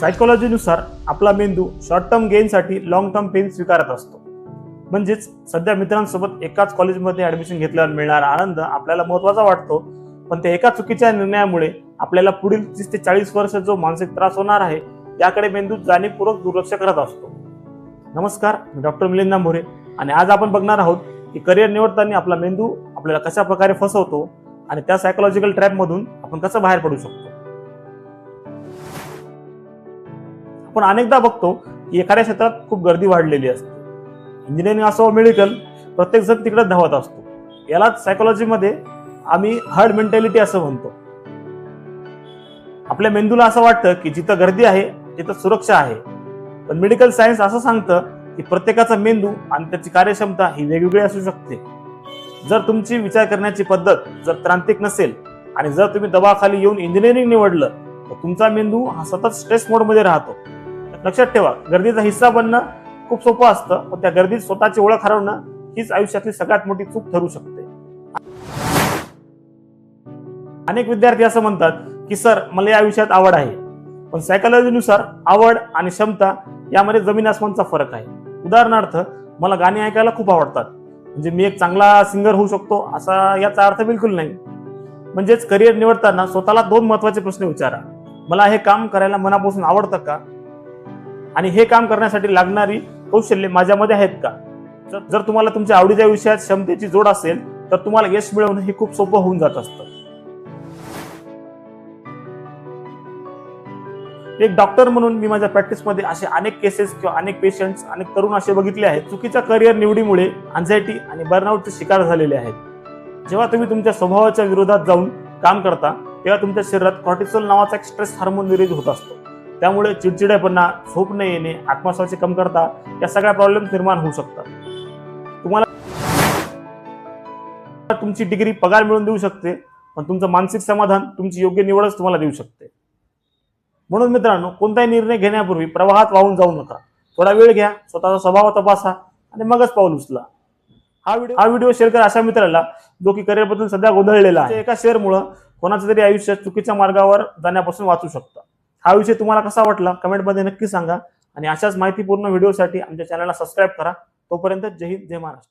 सायकोलॉजीनुसार आपला मेंदू short term गेनसाठी लॉंग टर्म पेन स्वीकारत असतो. म्हणजेच सध्या मित्रांसोबत एकाच कॉलेजमध्ये ऍडमिशन घेतल्यावर मिळणारा आनंद आपल्याला महत्त्वाचा वाटतो, पण त्या एका चुकीच्या निर्णयामुळे आपल्याला पुढील 30 ते 40 वर्ष जो मानसिक त्रास होणार आहे याकडे मेंदू जाणीवपूर्वक दुर्लक्ष करत असतो. नमस्कार, मी डॉक्टर मिलिंद मोरे आणि आज आपण बघणार आहोत की करिअर निवडताना आपला मेंदू आपल्याला कशा प्रकारे फसवतो आणि त्या सायकोलॉजिकल ट्रॅपमधून आपण कसं बाहेर पडू शकतो. आपण अनेकदा बघतो की एखाद्या क्षेत्रात खूप गर्दी वाढलेली असते. इंजिनिअरिंग असो, मेडिकल, प्रत्येक जण तिकडे धावत असतो. यालाच सायकोलॉजीमध्ये आम्ही हर्ड मेंटॅलिटी असं म्हणतो. आपल्या मेंदूला असं वाटतं की जिथं गर्दी आहे तिथं सुरक्षा आहे, पण मेडिकल सायन्स असं सांगतं की प्रत्येकाचा मेंदू आणि त्याची कार्यक्षमता ही वेगवेगळी असू शकते. जर तुमची विचार करण्याची पद्धत जर तांत्रिक नसेल आणि जर तुम्ही दबावाखाली येऊन इंजिनिअरिंग निवडलं तर तुमचा मेंदू हा सतत स्ट्रेस मोडमध्ये राहतो. लक्षात ठेवा, गर्दीचा हिस्सा बनणं खूप सोपं असतं, पण त्या गर्दीत स्वतःची ओळख हरवणं हीच आयुष्यातली सगळ्यात मोठी चूक ठरू शकते. अनेक विद्यार्थी असं म्हणतात की सर, मला या विषयात आवड आहे, पण सायकोलॉजीनुसार आवड आणि क्षमता यामध्ये जमीन आसमानचा फरक आहे. उदाहरणार्थ, मला गाणी ऐकायला खूप आवडतात, म्हणजे मी एक चांगला सिंगर होऊ शकतो असा याचा अर्थ बिलकुल नाही. म्हणजेच करिअर निवडताना स्वतःला 2 महत्त्वाचे प्रश्न विचारा. मला हे काम करायला मनापासून आवडतं का, आणि हे काम करण्यासाठी लागणारी कौशल्ये माझ्यामध्ये आहेत का. जर तुम्हाला तुमच्या आवडीच्या विषयात क्षमतेची जोड असेल तर तुम्हाला यश मिळवणं हे खूप सोपं होऊन जात असतं. एक डॉक्टर म्हणून मी माझ्या प्रॅक्टिसमध्ये असे अनेक केसेस किंवा अनेक पेशंट्स, अनेक तरुण असे बघितले आहेत चुकीच्या करिअर निवडीमुळे अँझायटी आणि बर्नआउटचे शिकार झालेले आहेत. जेव्हा तुम्ही तुमच्या स्वभावाच्या विरोधात जाऊन काम करता तेव्हा तुमच्या शरीरात कॉर्टिसोल नावाचा एक स्ट्रेस हार्मोन निर्मित होत असतो. त्यामुळे चिडचिडेपणा, झोप न येणे, आत्मविश्वासाची कमतरता या सगळ्या प्रॉब्लेम निर्माण होऊ शकतात. तुम्हाला तुमची डिग्री पगार मिळवून देऊ शकते, पण तुमचं मानसिक समाधान तुमची योग्य निवडच तुम्हाला देऊ शकते. म्हणून मित्रांनो, कोणताही निर्णय घेण्यापूर्वी प्रवाहात वाहून जाऊ नका. थोडा वेळ घ्या, स्वतःचा स्वभाव तपासा आणि मगच पाऊल उचला. हा व्हिडिओ शेअर करा अशा मित्राला जो की करिअरबद्दल सध्या गोंधळलेला आहे. एका शेअरमुळे कोणाचं तरी आयुष्य चुकीच्या मार्गावर जाण्यापासून वाचू शकतं. हा विषय तुम्हाला कसा वाटला कमेंटमध्ये नक्की सांगा आणि अशाच माहितीपूर्ण व्हिडिओसाठी आमच्या चॅनलला सबस्क्राईब करा. तोपर्यंत जय हिंद, जय महाराष्ट्र.